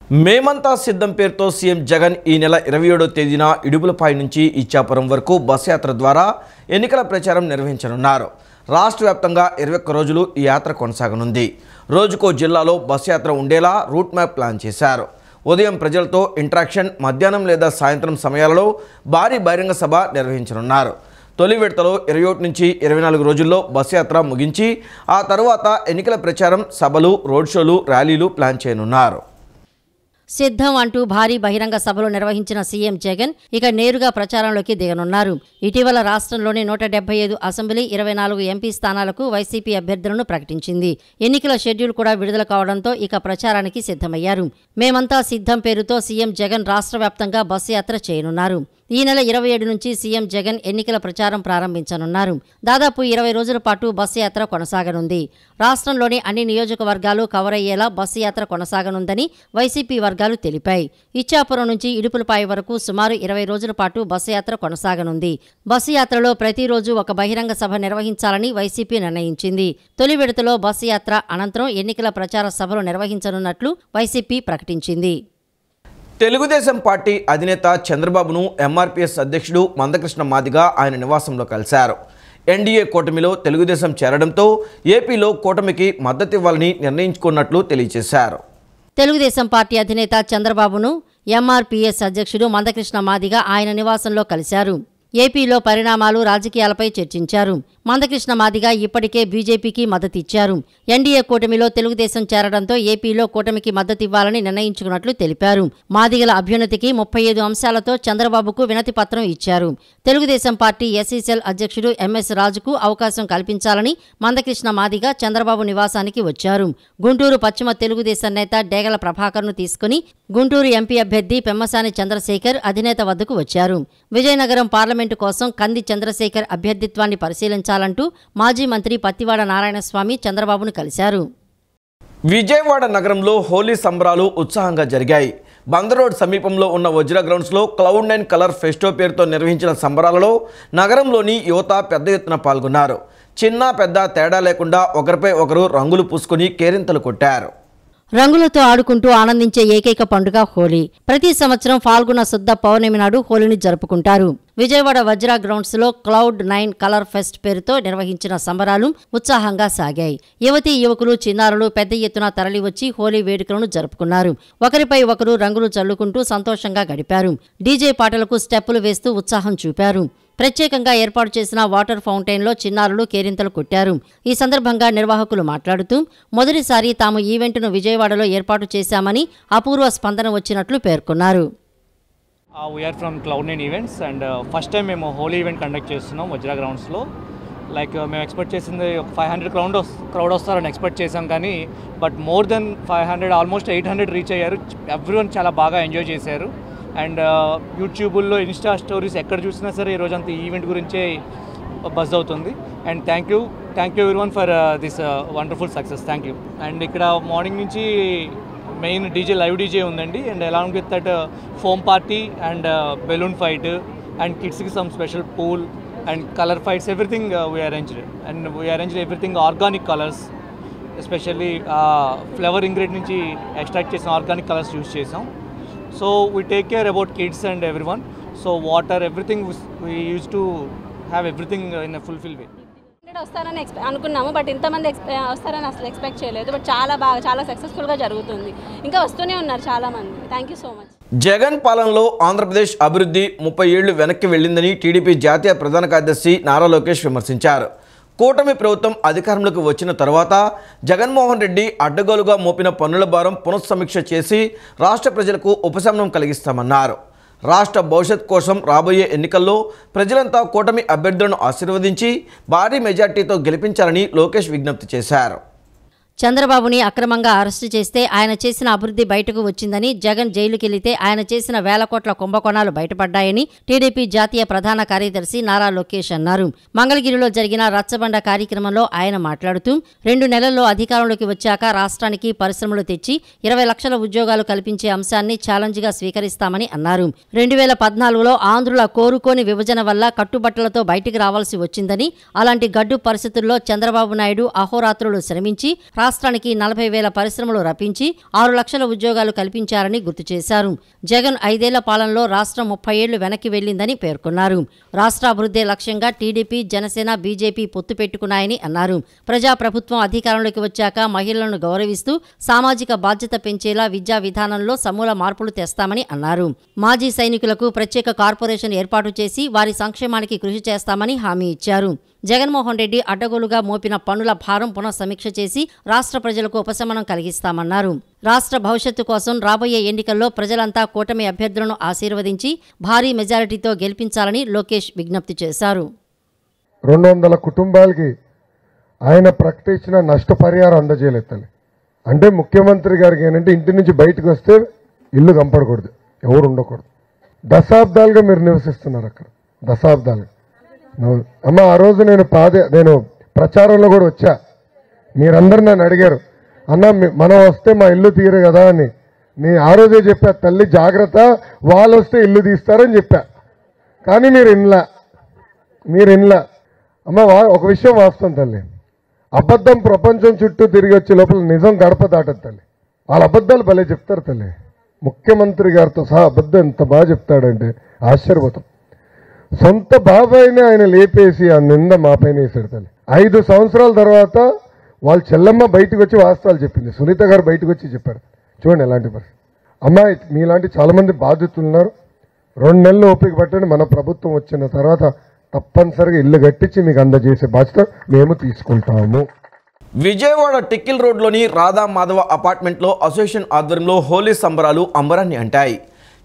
మేమంతా సిద్ధం పేరుతో సీఎం జగన్ ఈ నెల 27వ తేదీన ఇడుపులపై నుంచి ఇచ్చాపురం వరకు బస్ యాత్ర ద్వారా ఎన్నికల ప్రచారం నిర్వహించనున్నారు. రాష్ట్ర వ్యాప్తంగా 21 రోజులు ఈ యాత్ర కొనసాగనుంది. రోజుకో జిల్లాలో బస్ యాత్ర ఉండేలా రూట్ మ్యాప్ ప్లాన్ చేశారు. ఉదయం ప్రజలతో ఇంటరాక్షన్, మధ్యాహ్నం లేదా సాయంత్రం సమయాలలో భారీ బహిరంగ సభ నిర్వహించనున్నారు. తొలి విడతలో 21 నుంచి 24 రోజుల్లో బస్ యాత్ర ముగించి ఆ తర్వాత ఎన్నికల ప్రచారం, సభలు, రోడ్ షోలు, ర్యాలీలు ప్లాన్ చేయనున్నారు. సిద్ధం అంటూ భారీ బహిరంగ సభలు నిర్వహించిన సీఎం జగన్ ఇక నేరుగా ప్రచారంలోకి దిగనున్నారు. ఇటీవల రాష్ట్రంలోని 175 అసెంబ్లీ, 24 ఎంపీ స్థానాలకు వైసీపీ అభ్యర్థులను ప్రకటించింది. ఎన్నికల షెడ్యూల్ కూడా విడుదల కావడంతో ఇక ప్రచారానికి సిద్ధమయ్యారు. మేమంతా సిద్ధం పేరుతో సీఎం జగన్ రాష్ట్ర వ్యాప్తంగా బస్సు యాత్ర చేయనున్నారు. ఈ నెల 27 నుంచి సీఎం జగన్ ఎన్నికల ప్రచారం ప్రారంభించనున్నారు. దాదాపు 20 రోజుల పాటు బస్సు యాత్ర కొనసాగనుంది. రాష్ట్రంలోని అన్ని నియోజకవర్గాలు కవర్ అయ్యేలా బస్సు యాత్ర కొనసాగనుందని వైసీపీ వర్గాలు తెలిపాయి. ఇచ్చాపురం నుంచి ఇడుపులపై వరకు సుమారు 20 రోజుల పాటు బస్సు యాత్ర కొనసాగనుంది. బస్సు యాత్రలో ప్రతిరోజు ఒక బహిరంగ సభ నిర్వహించాలని వైసీపీ నిర్ణయించింది. తొలి విడతలో బస్సు యాత్ర అనంతరం ఎన్నికల ప్రచార సభలు నిర్వహించనున్నట్లు వైసీపీ ప్రకటించింది. తెలుగుదేశం పార్టీ అధినేత చంద్రబాబును ఎంఆర్పీఎస్ అధ్యక్షుడు మందకృష్ణ మాదిగ ఆయన నివాసంలో కలిశారు. ఎన్డీఏ కూటమిలో తెలుగుదేశం చేరడంతో ఏపీలో కూటమికి మద్దతు ఇవ్వాలని నిర్ణయించుకున్నట్లు తెలియజేశారు. తెలుగుదేశం పార్టీ అధినేత చంద్రబాబును ఎంఆర్పీఎస్ అధ్యక్షుడు మందకృష్ణ మాదిగ ఆయన నివాసంలో కలిశారు. ఏపీలో పరిణామాలు, రాజకీయాలపై చర్చించారు. మందకృష్ణ మాదిగ ఇప్పటికే బీజేపీకి మద్దతిచ్చారు. ఎన్డీఏ కూటమిలో తెలుగుదేశం చేరడంతో ఏపీలో కూటమికి మద్దతివ్వాలని నిర్ణయించుకున్నట్లు తెలిపారు. మాదిగల అభ్యున్నతికి 35 అంశాలతో చంద్రబాబుకు వినతి పత్రం ఇచ్చారు. తెలుగుదేశం పార్టీ ఎస్సీ సెల్ అధ్యక్షుడు ఎంఎస్ రాజుకు అవకాశం కల్పించాలని మందకృష్ణ మాదిగ చంద్రబాబు నివాసానికి వచ్చారు. గుంటూరు పశ్చిమ తెలుగుదేశం నేత డేగల ప్రభాకర్ను తీసుకుని గుంటూరు ఎంపీ అభ్యర్థి పెమ్మసాని చంద్రశేఖర్ అధినేత వద్దకు వచ్చారు. విజయనగరం పార్లమెంటు కోసం కంది చంద్రశేఖర్ అభ్యర్థిత్వాన్ని పరిశీలించాలంటూ మాజీ మంత్రి పత్తివాడ నారాయణస్వామి చంద్రబాబును కలిశారు. విజయవాడ నగరంలో హోలీ సంబరాలు ఉత్సాహంగా జరిగాయి. బందర్ రోడ్ సమీపంలో ఉన్న వజ్రా గ్రౌండ్స్లో Cloud9 కలర్ ఫెస్టో పేరుతో నిర్వహించిన సంబరాలలో నగరంలోని యువత పెద్ద ఎత్తున పాల్గొన్నారు. చిన్న పెద్ద తేడా లేకుండా ఒకరిపై ఒకరు రంగులు పూసుకుని కేరింతలు కొట్టారు. రంగులతో ఆడుకుంటూ ఆనందించే ఏకైక పండుగ హోలీ. ప్రతి సంవత్సరం ఫాల్గుణ శుద్ధ పౌర్ణమి నాడు హోలీని జరుపుకుంటారు. విజయవాడ వజ్రా గ్రౌండ్స్లో Cloud9 కలర్ ఫెస్ట్ పేరుతో నిర్వహించిన సంబరాలు ఉత్సాహంగా సాగాయి. యువతీ యువకులు, చిన్నారులు పెద్ద ఎత్తున తరలివచ్చి హోలీ వేడుకలను జరుపుకున్నారు. ఒకరిపై ఒకరు రంగులు చల్లుకుంటూ సంతోషంగా గడిపారు. డీజే పాటలకు స్టెప్పులు వేస్తూ ఉత్సాహం చూపారు. ప్రత్యేకంగా ఏర్పాటు చేసిన వాటర్ ఫౌంటైన్లో చిన్నారులు కేరింతలు కొట్టారు. ఈ సందర్భంగా నిర్వాహకులు మాట్లాడుతూ మొదటిసారి తాము ఈవెంట్ను విజయవాడలో ఏర్పాటు చేశామని అపూర్వ స్పందన వచ్చినట్లు పేర్కొన్నారు. We are from Cloud9 events and first time మేము హోలీ ఈవెంట్ కండక్ట్ చేస్తున్నాం వజ్రా గ్రౌండ్స్లో. మేము ఎక్స్పెక్ట్ చేసింది 500 క్రౌడ్ వస్తారని ఎక్స్పెక్ట్ చేసాం, కానీ but more than 500, almost 800 reach అయ్యారు. ఎవ్రీవన్ చాలా బాగా ఎంజాయ్ చేశారు. అండ్ యూట్యూబ్లో, ఇన్స్టా స్టోరీస్ ఎక్కడ చూసినా సరే ఈ రోజంతా ఈ ఈవెంట్ గురించే బజ్ అవుతుంది. And thank you everyone for this wonderful success. Thank you. And ఇక్కడ మార్నింగ్ నుంచి మెయిన్ డీజే, లైవ్ డీజే ఉందండి. And along with that foam party and balloon fight and కిడ్స్కి some special pool and colour fights, everything we arranged everything organic colours, especially flower ingredient నుంచి extract చేసిన organic colours use చేసాం. So we take care about kids and everyone. So water, everything we used to have everything in a fulfilled way. వస్తారని అనుకున్నాము, but ఇంతమంది వస్తారని అసలు expect చేయలేదు. But చాలా సక్సెస్ఫుల్గా జరుగుతుంది. ఇంకా వస్తూనే ఉన్నారు చాలామంది. Thank you so much. Jagan పాలనలో ఆంధ్రప్రదేశ్ అభివృద్ధి 30 ఏళ్లు వెనక్కి వెళ్ళిందని టీడీపీ జాతీయ ప్రధాన కార్యదర్శి నారా లోకేష్ విమర్శించారు. కూటమి ప్రభుత్వం అధికారంలోకి వచ్చిన తర్వాత జగన్మోహన్ రెడ్డి అడ్డగోలుగా మోపిన పన్నుల భారం పునఃసమీక్ష చేసి రాష్ట్ర ప్రజలకు ఉపశమనం కలిగిస్తామన్నారు. రాష్ట్ర భవిష్యత్ కోసం రాబోయే ఎన్నికల్లో ప్రజలంతా కూటమి అభ్యర్థులను ఆశీర్వదించి భారీ మెజార్టీతో గెలిపించాలని లోకేష్ విజ్ఞప్తి చేశారు. చంద్రబాబుని అక్రమంగా అరెస్టు చేస్తే ఆయన చేసిన అభివృద్ధి బయటకు వచ్చిందని, జగన్ జైలుకెళ్లితే ఆయన చేసిన వేల కోట్ల కుంభకోణాలు బయటపడ్డాయని టీడీపీ జాతీయ ప్రధాన కార్యదర్శి నారా లోకేష్ అన్నారు. మంగళగిరిలో జరిగిన రచ్చబండ కార్యక్రమంలో ఆయన మాట్లాడుతూ 2 నెలల్లో అధికారంలోకి వచ్చాక రాష్ట్రానికి పరిశ్రమలు తెచ్చి 20 లక్షల ఉద్యోగాలు కల్పించే అంశాన్ని ఛాలెంజ్గా స్వీకరిస్తామని అన్నారు. 2014లో ఆంధ్రుల కోరుకోని విభజన వల్ల కట్టుబట్టలతో బయటికి రావాల్సి వచ్చిందని, అలాంటి గడ్డు పరిస్థితుల్లో చంద్రబాబు నాయుడు అహోరాత్రులు శ్రమించి రాష్ట్రానికి 40,000 పరిశ్రమలు రప్పించి 6 లక్షల ఉద్యోగాలు కల్పించారని గుర్తు చేశారు. జగన్ 5 ఏళ్ల పాలనలో రాష్ట్రం 30 ఏళ్లు వెనక్కి వెళ్లిందని పేర్కొన్నారు. రాష్ట్ర అభివృద్ధి లక్ష్యంగా టీడీపీ, జనసేన, బీజేపీ పొత్తు పెట్టుకున్నాయని అన్నారు. ప్రజాప్రభుత్వం అధికారంలోకి వచ్చాక మహిళలను గౌరవిస్తూ సామాజిక బాధ్యత పెంచేలా విద్యా విధానంలో సమూల మార్పులు తెస్తామని అన్నారు. మాజీ సైనికులకు ప్రత్యేక కార్పొరేషన్ ఏర్పాటు చేసి వారి సంక్షేమానికి కృషి చేస్తామని హామీ ఇచ్చారు. జగన్మోహన్ రెడ్డి అడ్డగోలుగా మోపిన పన్నుల భారం పునఃసమీక్ష చేసి రాష్ట్ర ప్రజలకు ఉపశమనం కలిగిస్తామన్నారు. రాష్ట్ర భవిష్యత్తు కోసం రాబోయే ఎన్నికల్లో ప్రజలంతా కూటమి అభ్యర్థులను ఆశీర్వదించి భారీ మెజారిటీతో గెలిపించాలని లోకేష్ విజ్ఞప్తి చేశారు. 200 కుటుంబాలకి ఆయన ప్రకటించిన నష్టపరిహారం అందజేయలేదు. అంటే ముఖ్యమంత్రి గారికి ఏంటంటే ఇంటి నుంచి బయటకు వస్తే ఇల్లు కంపడకూడదు, ఎవరు ఉండకూడదు. దశాబ్దాలుగా మీరు నివసిస్తున్నారు అక్కడ, దశాబ్దాలుగా. అమ్మ ఆ రోజు నేను ప్రచారంలో కూడా వచ్చా. మీరందరూ నన్ను అడిగారు, అన్న మనం వస్తే మా ఇల్లు తీరు కదా అని. నేను ఆ రోజే చెప్పా, తల్లి జాగ్రత్త, వాళ్ళు వస్తే ఇల్లు తీస్తారని చెప్పా. కానీ మీరు ఇన్లా అమ్మ. ఒక విషయం వాస్తవం తల్లి, అబద్ధం ప్రపంచం చుట్టూ తిరిగి వచ్చే లోపల నిజం గడప దాటదు తల్లి. వాళ్ళ అబద్ధాలు భలే చెప్తారు తల్లి. ముఖ్యమంత్రి గారితో సహా అబద్ధం ఎంత బాగా చెప్తాడంటే ఆశ్చర్యపోతాం. సొంత బాబాయిని ఆయన లేపేసి ఆ నింద మాపైన వేసాడు తల్లి. 5 సంవత్సరాల తర్వాత వాళ్ళ చెల్లమ్మ బయటకు వచ్చి వాస్తవాలు చెప్పింది, సునీత గారు బయటకు వచ్చి చెప్పారు. చూడండి ఎలాంటి పరిస్థితి. అమ్మాయి మీలాంటి చాలా మంది బాధితులు ఉన్నారు. 2 నెలలు ఓపిక పట్టండి. మన ప్రభుత్వం వచ్చిన తర్వాత తప్పనిసరిగా ఇల్లు కట్టించి మీకు అందజేసే బాధ్యత మేము తీసుకుంటాము. విజయవాడ టిక్కిల్ రోడ్లోని రాధా మాధవ అపార్ట్మెంట్లో అసోసియేషన్ ఆధ్వర్యంలో హోలీ సంబరాలు అంబరాన్ని అంటాయి.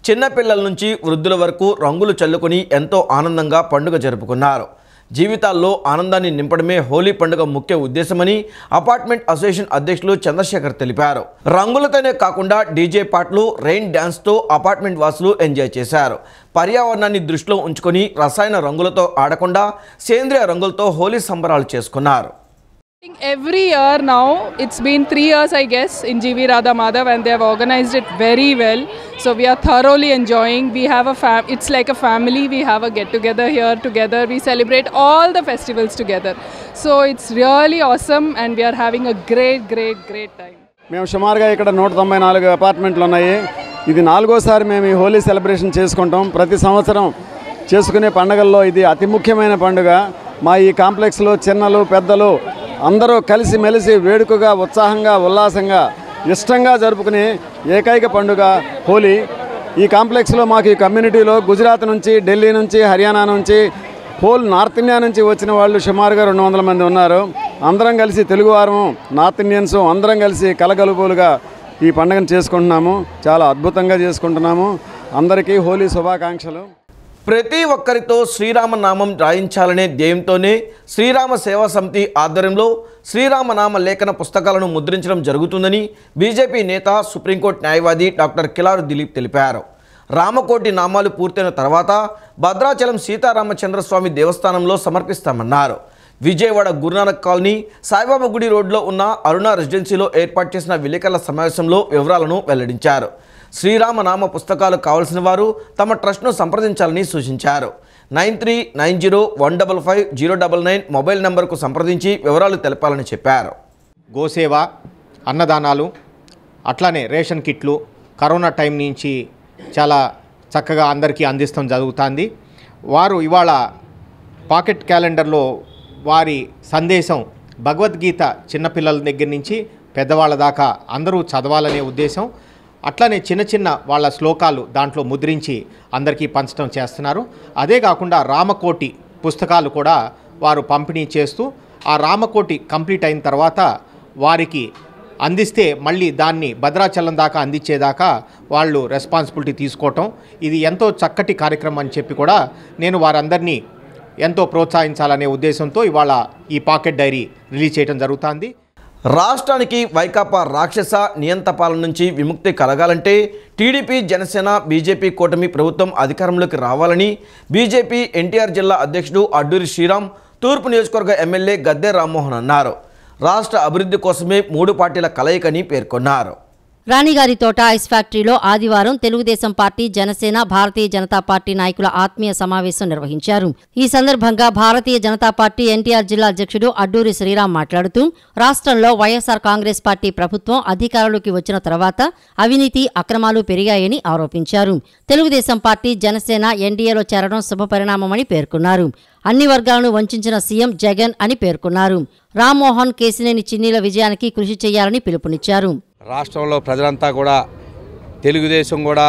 చిన్నపిల్లల నుంచి వృద్ధుల వరకు రంగులు చల్లుకొని ఎంతో ఆనందంగా పండుగ జరుపుకున్నారు. జీవితాల్లో ఆనందాన్ని నింపడమే హోలీ పండుగ ముఖ్య ఉద్దేశమని అపార్ట్మెంట్ అసోసియేషన్ అధ్యక్షులు చంద్రశేఖర్ తెలిపారు. రంగులతోనే కాకుండా డీజే పాటలు, రెయిన్ డ్యాన్స్తో అపార్ట్మెంట్ వాసులు ఎంజాయ్ చేశారు. పర్యావరణాన్ని దృష్టిలో ఉంచుకొని రసాయన రంగులతో ఆడకుండా సేంద్రియ రంగులతో హోలీ సంబరాలు చేసుకున్నారు. Every year now, it's been 3 years I guess in GV Radha Madhav, and they have organized it very well. So we are thoroughly enjoying. We have it's like a family. We have a get together here together. We celebrate all the festivals together. So it's really awesome and we are having a great time. మేము సుమారుగా ఇక్కడ 194 అపార్ట్మెంట్లు ఉన్నాయి. ఇది 4వసారి మేము ఈ Holi celebration చేసుకుంటాం. ప్రతి సంవత్సరం చేసుకునే పండుగల్లో ఇది అతి ముఖ్యమైన పండుగ. మా ఈ కాంప్లెక్స్లో చిన్నలు పెద్దలు అందరూ కలిసి మెలిసి వేడుకగా ఉత్సాహంగా ఉల్లాసంగా ఇష్టంగా జరుపుకునే ఏకైక పండుగ హోలీ. ఈ కాంప్లెక్స్లో మాకు ఈ కమ్యూనిటీలో గుజరాత్ నుంచి, ఢిల్లీ నుంచి, హర్యానా నుంచి, హోల్ నార్త్ ఇండియా నుంచి వచ్చిన వాళ్ళు సుమారుగా 200 మంది ఉన్నారు. అందరం కలిసి తెలుగువారము, నార్త్ ఇండియన్స్ అందరం కలిసి కలగలుపులుగా ఈ పండుగను చేసుకుంటున్నాము. చాలా అద్భుతంగా చేసుకుంటున్నాము. అందరికీ హోలీ శుభాకాంక్షలు. ప్రతి ఒక్కరితో శ్రీరామనామం రాయించాలనే ధ్యేయంతోనే శ్రీరామ సేవా సమితి ఆధ్వర్యంలో శ్రీరామనామ లేఖన పుస్తకాలను ముద్రించడం జరుగుతుందని బీజేపీ నేత, సుప్రీంకోర్టు న్యాయవాది డాక్టర్ కిలారు దిలీప్ తెలిపారు. రామకోటి నామాలు పూర్తయిన తర్వాత భద్రాచలం సీతారామచంద్రస్వామి దేవస్థానంలో సమర్పిస్తామన్నారు. విజయవాడ గురునానక్ కాలనీ, సాయిబాబా గుడి రోడ్లో ఉన్న అరుణ రెసిడెన్సీలో ఏర్పాటు చేసిన విలేకరుల సమావేశంలో వివరాలను వెల్లడించారు. శ్రీరామనామ పుస్తకాలు కావలసిన వారు తమ ట్రస్ట్ను సంప్రదించాలని సూచించారు. 9390155099 మొబైల్ నెంబర్కు సంప్రదించి వివరాలు తెలపాలని చెప్పారు. గోసేవ, అన్నదానాలు, అట్లానే రేషన్ కిట్లు కరోనా టైం నుంచి చాలా చక్కగా అందరికీ అందిస్తాం జరుగుతుంది. వారు ఇవాళ పాకెట్ క్యాలెండర్లో వారి సందేశం భగవద్గీత చిన్నపిల్లల దగ్గర నుంచి పెద్దవాళ్ళ దాకా అందరూ చదవాలనే ఉద్దేశం. అట్లానే చిన్న చిన్న వాళ్ళ శ్లోకాలు దాంట్లో ముద్రించి అందరికీ పంచడం చేస్తున్నారు. అదే కాకుండా రామకోటి పుస్తకాలు కూడా వారు పంపిణీ చేస్తూ ఆ రామకోటి కంప్లీట్ అయిన తర్వాత వారికి అందిస్తే మళ్ళీ దాన్ని భద్రాచలం దాకా అందించేదాకా వాళ్ళు రెస్పాన్సిబిలిటీ తీసుకోవటం, ఇది ఎంతో చక్కటి కార్యక్రమం అని చెప్పి కూడా నేను వారందరినీ ఎంతో ప్రోత్సహించాలనే ఉద్దేశంతో ఇవాళ ఈ పాకెట్ డైరీ రిలీజ్ చేయడం జరుగుతుంది. రాష్ట్రానికి వైకాపా రాక్షస నియంత పాలన నుంచి విముక్తి కలగాలంటే టీడీపీ, జనసేన, బీజేపీ కూటమి ప్రభుత్వం అధికారంలోకి రావాలని బీజేపీ ఎన్టీఆర్ జిల్లా అధ్యక్షుడు అడ్డూరి శ్రీరామ్, తూర్పు నియోజకవర్గ ఎమ్మెల్యే గద్దె రామ్మోహన్ అన్నారు. రాష్ట్ర అభివృద్ధి కోసమే 3 పార్టీల కలయికని పేర్కొన్నారు. రాణిగారి తోట ఐస్ ఫ్యాక్టరీలో ఆదివారం తెలుగుదేశం పార్టీ, జనసేన, భారతీయ జనతా పార్టీ నాయకుల ఆత్మీయ సమావేశం నిర్వహించారు. ఈ సందర్భంగా భారతీయ జనతా పార్టీ ఎన్టీఆర్ జిల్లా అధ్యక్షుడు అడ్డూరి శ్రీరామ్ మాట్లాడుతూ రాష్ట్రంలో వైఎస్ఆర్ కాంగ్రెస్ పార్టీ ప్రభుత్వం అధికారంలోకి వచ్చిన తర్వాత అవినీతి, అక్రమాలు పెరిగాయని ఆరోపించారు. తెలుగుదేశం పార్టీ, జనసేన ఎన్డీఏలో చేరడం శుభపరిణామమని పేర్కొన్నారు. అన్ని వర్గాలను వంచిన సీఎం జగన్ అని పేర్కొన్నారు. రామ్మోహన్, కేశినేని చిన్నీల విజయానికి కృషి చేయాలని పిలుపునిచ్చారు. రాష్ట్రంలో ప్రజలంతా కూడా తెలుగుదేశం కూడా,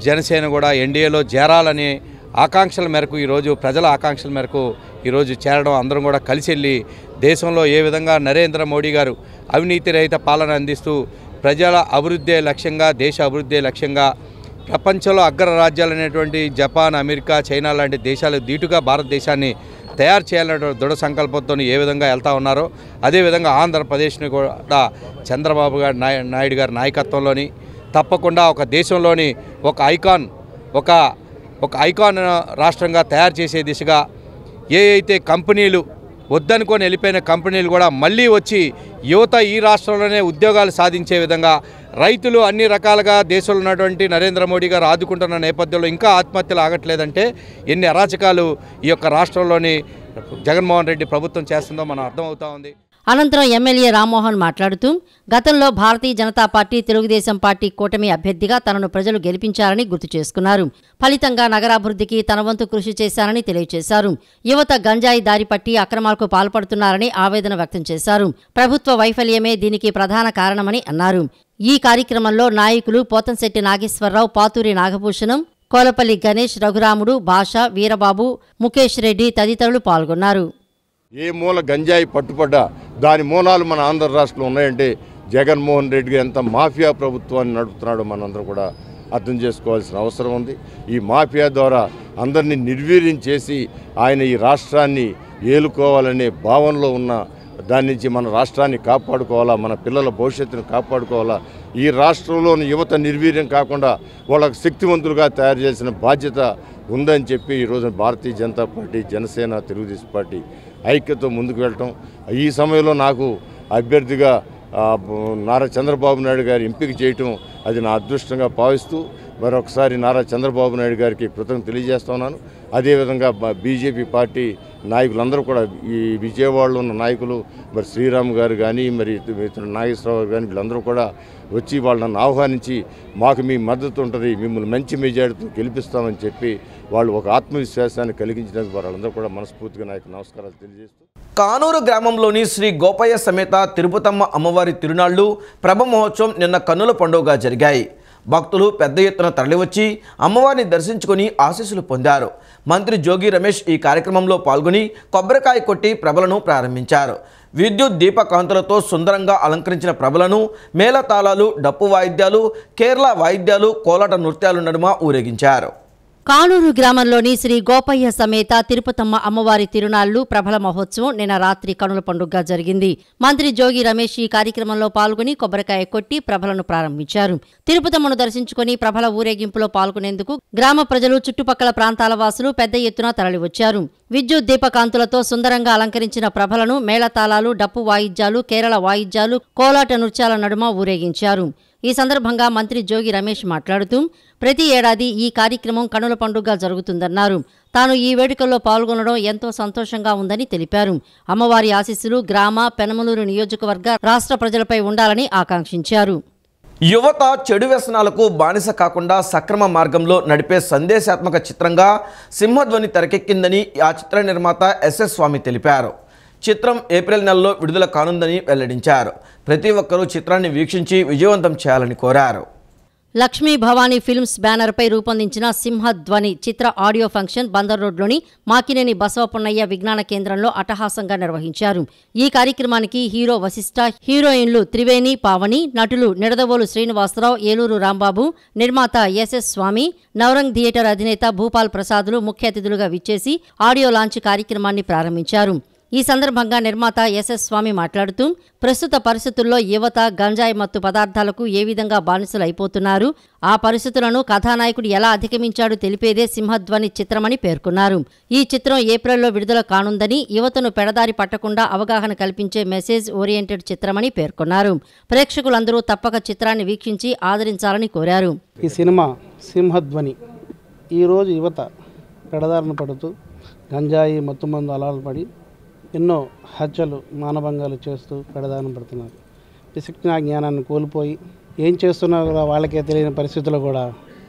జనసేన కూడా ఎన్డీఏలో చేరాలని ఆకాంక్షల మేరకు ఈరోజు ప్రజల ఆకాంక్షల మేరకు ఈరోజు చేరడం, అందరం కూడా కలిసి వెళ్ళి దేశంలో ఏ విధంగా నరేంద్ర మోడీ గారు అవినీతి రహిత పాలన అందిస్తూ ప్రజల అభివృద్ధే లక్ష్యంగా, దేశ అభివృద్ధే లక్ష్యంగా ప్రపంచంలో అగ్ర రాజ్యాలైనటువంటి జపాన్, అమెరికా, చైనా లాంటి దేశాలు దీటుగా భారతదేశాన్ని తయారు చేయాలనే దృఢ సంకల్పంతో ఏ విధంగా వెళ్తా ఉన్నారో అదేవిధంగా ఆంధ్రప్రదేశ్ని కూడా చంద్రబాబు నాయుడు గారి నాయకత్వంలోని తప్పకుండా ఒక దేశంలోని ఒక ఐకాన్ రాష్ట్రంగా తయారు చేసే దిశగా ఏ అయితే కంపెనీలు వద్దనుకొని వెళ్ళిపోయిన కంపెనీలు కూడా మళ్ళీ వచ్చి యువత ఈ రాష్ట్రంలోనే ఉద్యోగాలు సాధించే విధంగా, రైతులు అన్ని రకాలుగా దేశంలో ఉన్నటువంటి నరేంద్ర మోడీ గారు ఆదుకుంటున్న నేపథ్యంలో ఇంకా ఆత్మహత్యలు ఆగట్లేదంటే ఎన్ని అరాచకాలు ఈ యొక్క రాష్ట్రంలోని జగన్మోహన్ రెడ్డి ప్రభుత్వం చేస్తుందో మనం అర్థమవుతా ఉంది. అనంతరం ఎమ్మెల్యే రామ్మోహన్ మాట్లాడుతూ గతంలో భారతీయ జనతా పార్టీ, తెలుగుదేశం పార్టీ కూటమి అభ్యర్థిగా తనను ప్రజలు గెలిపించారని గుర్తు చేసుకున్నారు. ఫలితంగా నగరాభివృద్ధికి తన వంతు కృషి చేశారని తెలియజేశారు. యువత గంజాయి దారిపట్టి అక్రమాలకు పాల్పడుతున్నారని ఆవేదన వ్యక్తం చేశారు. ప్రభుత్వ వైఫల్యమే దీనికి ప్రధాన కారణమని అన్నారు. ఈ కార్యక్రమంలో నాయకులు పోతంశెట్టి నాగేశ్వరరావు, పాతూరి నాగభూషణం, కోలపల్లి గణేష్, రఘురాముడు, భాష, వీరబాబు, ముఖేష్ రెడ్డి తదితరులు పాల్గొన్నారు. ఏ మూల గంజాయి పట్టుపడ్డా దాని మూలాలు మన ఆంధ్ర రాష్ట్రంలో ఉన్నాయంటే జగన్మోహన్ రెడ్డి ఎంత మాఫియా ప్రభుత్వాన్ని నడుపుతున్నాడో మనందరం కూడా అర్థం చేసుకోవాల్సిన అవసరం ఉంది. ఈ మాఫియా ద్వారా అందరినీ నిర్వీర్యం చేసి ఆయన ఈ రాష్ట్రాన్ని ఏలుకోవాలనే భావనలో ఉన్న దాని నుంచి మన రాష్ట్రాన్ని కాపాడుకోవాలా, మన పిల్లల భవిష్యత్తును కాపాడుకోవాలా, ఈ రాష్ట్రంలోని యువత నిర్వీర్యం కాకుండా వాళ్ళకు శక్తివంతులుగా తయారు చేసిన బాధ్యత ఉందని చెప్పి ఈరోజు భారతీయ జనతా పార్టీ, జనసేన, తెలుగుదేశం పార్టీ ఐక్యతో ముందుకు వెళ్ళటం, ఈ సమయంలో నాకు అభ్యర్థిగా నారా చంద్రబాబు నాయుడు గారి ఎంపిక చేయటం అది నా అదృష్టంగా భావిస్తూ మరొకసారి నారా చంద్రబాబు నాయుడు గారికి కృతజ్ఞతలు తెలియజేస్తున్నాను. అదేవిధంగా బీజేపీ పార్టీ నాయకులందరూ కూడా ఈ విజయవాడలో ఉన్న నాయకులు మరి శ్రీరామ్ గారు కానీ మరి నాగేశ్వరరావు గారు కానీ వీళ్ళందరూ కూడా వచ్చి వాళ్ళని ఆహ్వానించి మాకు మీ మద్దతు ఉంటుంది, మిమ్మల్ని మంచి మెజారిటీతో గెలిపిస్తామని చెప్పి వాళ్ళు ఒక ఆత్మవిశ్వాసాన్ని కలిగించినందుకు వాళ్ళందరూ కూడా మనస్ఫూర్తిగా నాకు నమస్కారాలు తెలియజేస్తూ కానూరు గ్రామంలోని శ్రీ గోపయ్య సమేత తిరుపతమ్మ అమ్మవారి తిరునాళ్లు ప్రభ మహోత్సవం నిన్న కన్నుల పండుగగా జరిగాయి. భక్తులు పెద్ద ఎత్తున తరలివచ్చి అమ్మవారిని దర్శించుకొని ఆశీస్సులు పొందారు. మంత్రి జోగి రమేష్ ఈ కార్యక్రమంలో పాల్గొని కొబ్బరికాయ కొట్టి ప్రభలను ప్రారంభించారు. విద్యుత్ దీపకాంతులతో సుందరంగా అలంకరించిన ప్రభలను మేళతాళాలు, డప్పు వాయిద్యాలు, కేరళ వాయిద్యాలు, కోలాట నృత్యాల నడుమ ఊరేగించారు. కానూరు గ్రామంలోని శ్రీ గోపయ్య సమేత తిరుపతమ్మ అమ్మవారి తిరునాళ్లు ప్రభల మహోత్సవం నిన్న రాత్రి కనుల పండుగగా జరిగింది. మంత్రి జోగి రమేష్ ఈ కార్యక్రమంలో పాల్గొని కొబ్బరికాయ కొట్టి ప్రభలను ప్రారంభించారు. తిరుపతమ్మను దర్శించుకుని ప్రభల ఊరేగింపులో పాల్గొనేందుకు గ్రామ ప్రజలు, చుట్టుపక్కల ప్రాంతాల వాసులు పెద్ద ఎత్తున తరలివచ్చారు. విద్యుత్ దీపకాంతులతో సుందరంగా అలంకరించిన ప్రభలను మేళతాళాలు, డప్పు వాయిద్యాలు, కేరళ వాయిద్యాలు, కోలాట నృత్యాల నడుమ ఊరేగించారు. ఈ సందర్భంగా మంత్రి జోగి రమేష్ మాట్లాడుతూ ప్రతి ఏడాది ఈ కార్యక్రమం కనుల పండుగగా జరుగుతుందన్నారు. తాను ఈ వేడుకల్లో పాల్గొనడం ఎంతో సంతోషంగా ఉందని తెలిపారు. అమ్మవారి ఆశీస్సులు గ్రామ, పెనమలూరు నియోజకవర్గ, రాష్ట్ర ప్రజలపై ఉండాలని ఆకాంక్షించారు. యువత చెడు వ్యసనాలకు బానిస కాకుండా సక్రమ మార్గంలో నడిపే సందేశాత్మక చిత్రంగా సింహధ్వని తెరకెక్కిందని ఆ చిత్ర నిర్మాత ఎస్ఎస్ స్వామి తెలిపారు. చిత్రం ఏప్రిల్ నెలలో విడుదల కానుందని వెల్లడించారు. ప్రతి ఒక్కరూ చిత్రాన్ని వీక్షించి విజయవంతం చేయాలని కోరారు. లక్ష్మీ భవానీ ఫిల్మ్స్ బ్యానర్పై రూపొందించిన సింహధ్వని చిత్ర ఆడియో ఫంక్షన్ బందర్ రోడ్లోని మాకినేని బసవపున్నయ్య విజ్ఞాన కేంద్రంలో అట్టహాసంగా నిర్వహించారు. ఈ కార్యక్రమానికి హీరో వశిష్ఠ, హీరోయిన్లు త్రివేణి, పావని, నటులు నిడదవోలు శ్రీనివాసరావు, ఏలూరు రాంబాబు, నిర్మాత ఎస్ఎస్ స్వామి, నవరంగ్ థియేటర్ అధినేత భూపాల్ ప్రసాదులు ముఖ్య అతిథులుగా విచ్చేసి ఆడియో లాంచ్ కార్యక్రమాన్ని ప్రారంభించారు. ఈ సందర్భంగా నిర్మాత ఎస్ఎస్ స్వామి మాట్లాడుతూ ప్రస్తుత పరిస్థితుల్లో యువత గంజాయి మత్తు పదార్థాలకు ఏ విధంగా బానిసలు అయిపోతున్నారు, ఆ పరిస్థితులను కథానాయకుడు ఎలా అధిగమించాడో తెలిపేదే సింహధ్వని చిత్రమని పేర్కొన్నారు. ఈ చిత్రం ఏప్రిల్లో విడుదల కానుందని, యువతను పెడదారి పట్టకుండా అవగాహన కల్పించే మెసేజ్ ఓరియంటెడ్ చిత్రమని పేర్కొన్నారు. ప్రేక్షకులందరూ తప్పక చిత్రాన్ని వీక్షించి ఆదరించాలని కోరారు. ఈ సినిమా సింహధ్వని ఈరోజు యువత పెడదారిన పడుతూ గంజాయి మత్తుమందు అలవాటు పడి ఎన్నో హత్యలు మానభంగాలు చేస్తూ పెడదారిన పడుతున్నారు. విచక్షణ జ్ఞానాన్ని కోల్పోయి ఏం చేస్తున్నారో వాళ్ళకే తెలియని పరిస్థితుల్లో కూడా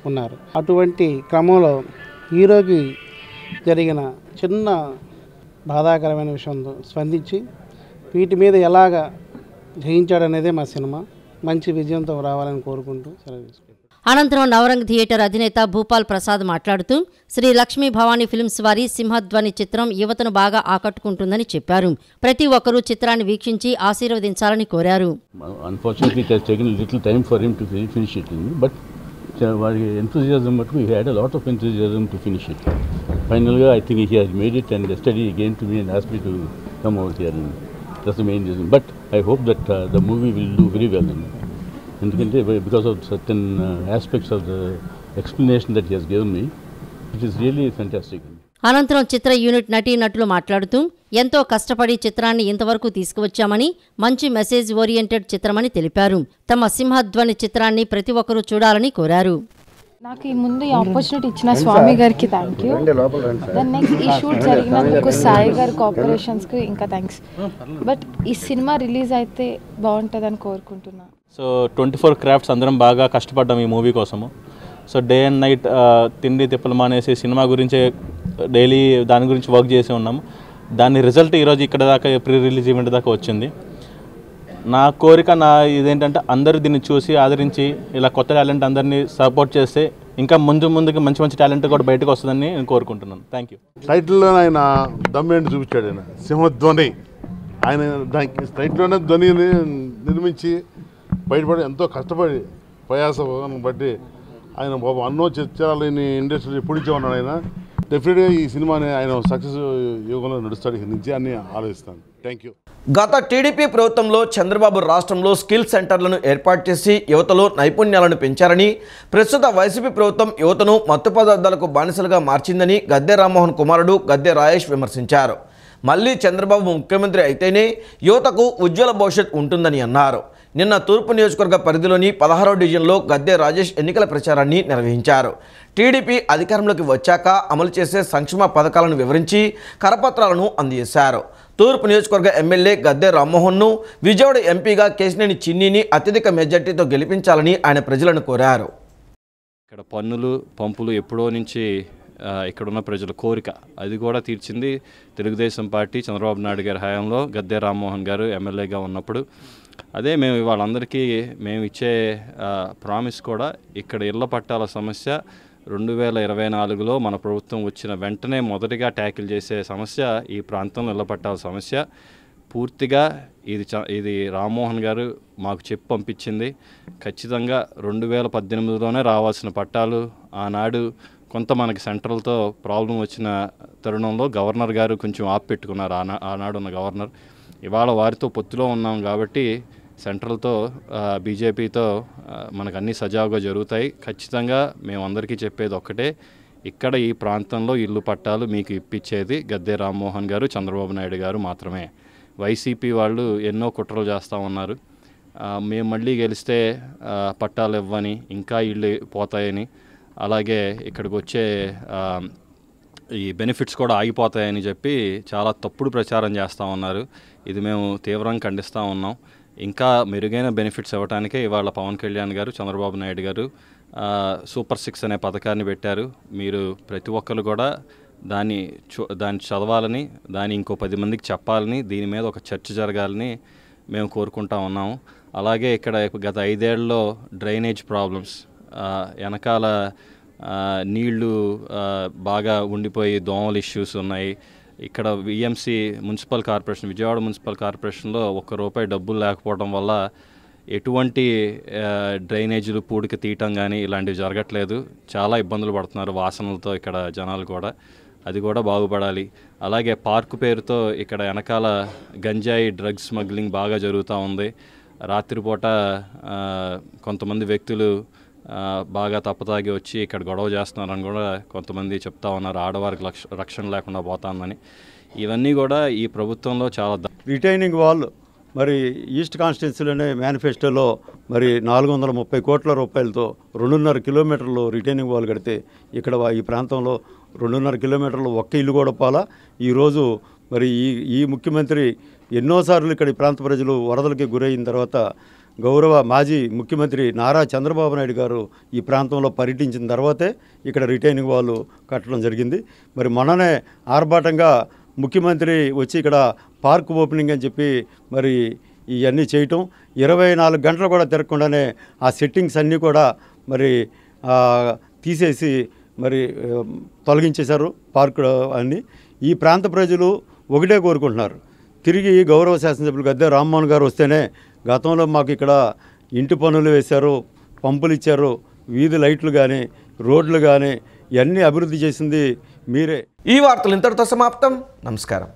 ఉన్నారు. అటువంటి క్రమంలో హీరోకి జరిగిన చిన్న బాధాకరమైన విషయంతో స్పందించి వీటి మీద ఎలాగ జయించాడనేదే మా సినిమా. మంచి విజయంతో రావాలని కోరుకుంటూ సెలవు తీసుకుంటాం. అనంతరం నవరంగ్ థియేటర్ అధినేత భూపాల్ ప్రసాద్ మాట్లాడుతూ శ్రీ లక్ష్మీ భవానీ ఫిల్మ్స్ వారి సింహధ్వని చిత్రం యువతను బాగా ఆకట్టుకుంటుందని చెప్పారు. ప్రతి ఒక్కరూ చిత్రాన్ని వీక్షించి ఆశీర్వదించాలని కోరారు. Unfortunately, it has taken a little time for him to finish it, but enthusiasm, but we had a lot of enthusiasm to finish it. Finally, I think he has made it, and yesterday he came to me and asked me to come out here, and that's the main reason. But I hope that the movie will do very well. Because of certain aspects of the explanation that he has given me, it is really fantastic. అనంతరం చిత్ర unit నటీనటులు మాట్లాడుతూ ఎంతో కష్టపడి చిత్రాన్ని ఇంతవరకు తీసుకువచ్చామని, మంచి message oriented చిత్రమని తెలిపారు. తమ సింహధ్వని చిత్రాన్ని ప్రతి ఒక్కరూ చూడాలని కోరారు. నాకు ఈ ముందు ఈ ఆపర్చునిటీ ఇచ్చిన స్వామి గారికి థ్యాంక్ యూ. దెన్ నెక్స్ట్ ఈ షూట్ జరిగినందుకు సాయి గారి కోఆపరేషన్స్కి ఇంకా థ్యాంక్స్. బట్ ఈ సినిమా రిలీజ్ అయితే బాగుంటుందని కోరుకుంటున్నాను. సో 24 క్రాఫ్ట్స్ అందరం బాగా కష్టపడ్డాం ఈ మూవీ కోసము. సో డే అండ్ నైట్ తిండి తిప్పలు మానేసి సినిమా గురించే డైలీ దాని గురించి వర్క్ చేసి ఉన్నాము. దాని రిజల్ట్ ఈరోజు ఇక్కడ దాకా ప్రీ రిలీజ్ ఈవెంట్ దాకా వచ్చింది. నా కోరిక ఇదేంటంటే అందరూ దీన్ని చూసి ఆదరించి ఇలా కొత్త టాలెంట్ అందరినీ సపోర్ట్ చేస్తే ఇంకా ముందుకి మంచి మంచి టాలెంట్ కూడా బయటకు వస్తుందని నేను కోరుకుంటున్నాను. Thank you. టైటిల్లో ఆయన దమ్మేంటి చూపించాడు. ఆయన సింహధ్వని, ఆయన దానికి టైటిల్లోనే ధ్వనిని నిర్మించి బయటపడి ఎంతో కష్టపడి ప్రయాసం బట్టి ఆయన బాబు అన్నో చిత్రాలని ఇండస్ట్రీ ఎప్పుడు ఇచ్చే ఉన్నాడు. ఆయన డెఫినెట్గా ఈ సినిమాని ఆయన సక్సెస్ యుగంలో నడుస్తాడు నుంచి అని ఆలోచిస్తాను. Thank you. గత టీడీపీ ప్రభుత్వంలో చంద్రబాబు రాష్ట్రంలో స్కిల్ సెంటర్లను ఏర్పాటు చేసి యువతలో నైపుణ్యాలను పెంచారని, ప్రస్తుత వైసీపీ ప్రభుత్వం యువతను మత్తు పదార్థాలకు బానిసలుగా మార్చిందని గద్దె రామ్మోహన్ కుమారుడు గద్దె రాజేష్ విమర్శించారు. మళ్లీ చంద్రబాబు ముఖ్యమంత్రి అయితేనే యువతకు ఉజ్వల భవిష్యత్ ఉంటుందని అన్నారు. నిన్న తూర్పు నియోజకవర్గ పరిధిలోని 16వ డివిజన్లో గద్దె రాజేష్ ఎన్నికల ప్రచారాన్ని నిర్వహించారు. టీడీపీ అధికారంలోకి వచ్చాక అమలు చేసే సంక్షేమ పథకాలను వివరించి కరపత్రాలను అందజేశారు. తూర్పు నియోజకవర్గ ఎమ్మెల్యే గద్దె రామ్మోహన్ను విజయవాడ ఎంపీగా కేశినేని చిన్నిని అత్యధిక మెజార్టీతో గెలిపించాలని ఆయన ప్రజలను కోరారు. ఇక్కడ పన్నులు పంపులు ఎప్పుడో నుంచి ఇక్కడున్న ప్రజల కోరిక అది కూడా తీర్చింది తెలుగుదేశం పార్టీ చంద్రబాబు నాయుడు గారి హయాంలో గద్దె రామ్మోహన్ గారు ఎమ్మెల్యేగా ఉన్నప్పుడు. అదే మేము వాళ్ళందరికీ మేము ఇచ్చే ప్రామిస్ కూడా ఇక్కడ ఇళ్ల పట్టాల సమస్య 2024లో మన ప్రభుత్వం వచ్చిన వెంటనే మొదటిగా ట్యాకిల్ చేసే సమస్య ఈ ప్రాంతంలో ఇళ్ల పట్టాల సమస్య. పూర్తిగా ఇది రామ్మోహన్ గారు మాకు చెప్పి పంపించింది. ఖచ్చితంగా 2018లోనే రావాల్సిన పట్టాలు ఆనాడు కొంత మనకి సెంట్రల్తో ప్రాబ్లం వచ్చిన తరుణంలో గవర్నర్ గారు కొంచెం ఆపెట్టుకున్నారు. ఆనాడున్న గవర్నర్. ఇవాళ వారితో పొత్తులో ఉన్నాం కాబట్టి సెంట్రల్తో బీజేపీతో మనకు అన్నీ సజావుగా జరుగుతాయి. ఖచ్చితంగా మేమందరికీ చెప్పేది ఒక్కటే, ఇక్కడ ఈ ప్రాంతంలో ఇల్లు పట్టాలు మీకు ఇప్పించేది గద్దె రామ్మోహన్ గారు చంద్రబాబు నాయుడు గారు మాత్రమే. వైసీపీ వాళ్ళు ఎన్నో కుట్రలు చేస్తూ ఉన్నారు. మేము మళ్ళీ గెలిస్తే పట్టాలు ఇవ్వని, ఇంకా ఇళ్ళు పోతాయని, అలాగే ఇక్కడికి వచ్చే ఈ బెనిఫిట్స్ కూడా ఆగిపోతాయని చెప్పి చాలా తప్పుడు ప్రచారం చేస్తూ ఉన్నారు. ఇది మేము తీవ్రంగా ఖండిస్తూ ఉన్నాం. ఇంకా మెరుగైన బెనిఫిట్స్ ఇవ్వడానికే ఇవాళ పవన్ కళ్యాణ్ గారు చంద్రబాబు నాయుడు గారు సూపర్ 6 అనే పథకాన్ని పెట్టారు. మీరు ప్రతి ఒక్కరు కూడా దాన్ని చదవాలని, దాన్ని ఇంకో 10 మందికి చెప్పాలని, దీని మీద ఒక చర్చ జరగాలని మేము కోరుకుంటా ఉన్నాము. అలాగే ఇక్కడ గత 5 ఏళ్లలో డ్రైనేజ్ ప్రాబ్లమ్స్, వెనకాల నీళ్లు బాగా ఉండిపోయి దోమల ఇష్యూస్ ఉన్నాయి. ఇక్కడ VMC municipal corporation, Vijayawada municipal కార్పొరేషన్లో ₹1 డబ్బులు లేకపోవడం వల్ల ఎటువంటి డ్రైనేజీలు పూడికి తీయటం కానీ ఇలాంటివి జరగట్లేదు. చాలా ఇబ్బందులు పడుతున్నారు వాసనలతో ఇక్కడ జనాలు కూడా. అది కూడా బాగుపడాలి. అలాగే పార్కు పేరుతో ఇక్కడ వెనకాల గంజాయి డ్రగ్స్ స్మగ్లింగ్ బాగా జరుగుతూ ఉంది. రాత్రిపూట కొంతమంది వ్యక్తులు బాగా తప్పతాగి వచ్చి ఇక్కడ గొడవ చేస్తున్నారని కూడా కొంతమంది చెప్తా ఉన్నారు. ఆడవారికి రక్షణ లేకుండా పోతుందని. ఇవన్నీ కూడా ఈ ప్రభుత్వంలో చాలా రిటైనింగ్ వాల్ మరి ఈస్ట్ కాన్స్టిట్యున్సీలోనే మేనిఫెస్టోలో మరి 430 కోట్ల రూపాయలతో 2.5 కిలోమీటర్లు రిటైనింగ్ వాల్ కడితే ఇక్కడ ఈ ప్రాంతంలో 2.5 కిలోమీటర్లు ఒక్క ఇల్లు కూడా పోలా. ఈరోజు మరి ఈ ముఖ్యమంత్రి ఎన్నోసార్లు ఇక్కడ ఈ ప్రాంత ప్రజలు వరదలకి గురైన తర్వాత గౌరవ మాజీ ముఖ్యమంత్రి నారా చంద్రబాబు నాయుడు గారు ఈ ప్రాంతంలో పర్యటించిన తర్వాతే ఇక్కడ రిటైనింగ్ వాల్ కట్టడం జరిగింది. మరి మొన్ననే ఆర్భాటంగా ముఖ్యమంత్రి వచ్చి ఇక్కడ పార్క్ ఓపెనింగ్ అని చెప్పి మరి ఇవన్నీ చేయటం 24 గంటలు కూడా తిరగకుండానే ఆ సెట్టింగ్స్ అన్నీ కూడా మరి తీసేసి మరి తొలగించేశారు పార్క్ అన్నీ. ఈ ప్రాంత ప్రజలు ఒకటే కోరుకుంటున్నారు, తిరిగి గౌరవ శాసనసభ్యులు గద్దె రామ్మోహన్ గారు వస్తేనే గతంలో మాకు ఇక్కడ ఇంటి పనులు వేశారు, పంపులు ఇచ్చారు, వీధి లైట్లు కానీ రోడ్లు కానీ ఇవన్నీ అభివృద్ధి చేసింది మీరే. ఈ వార్తలు ఇంతటితో సమాప్తం. నమస్కారం.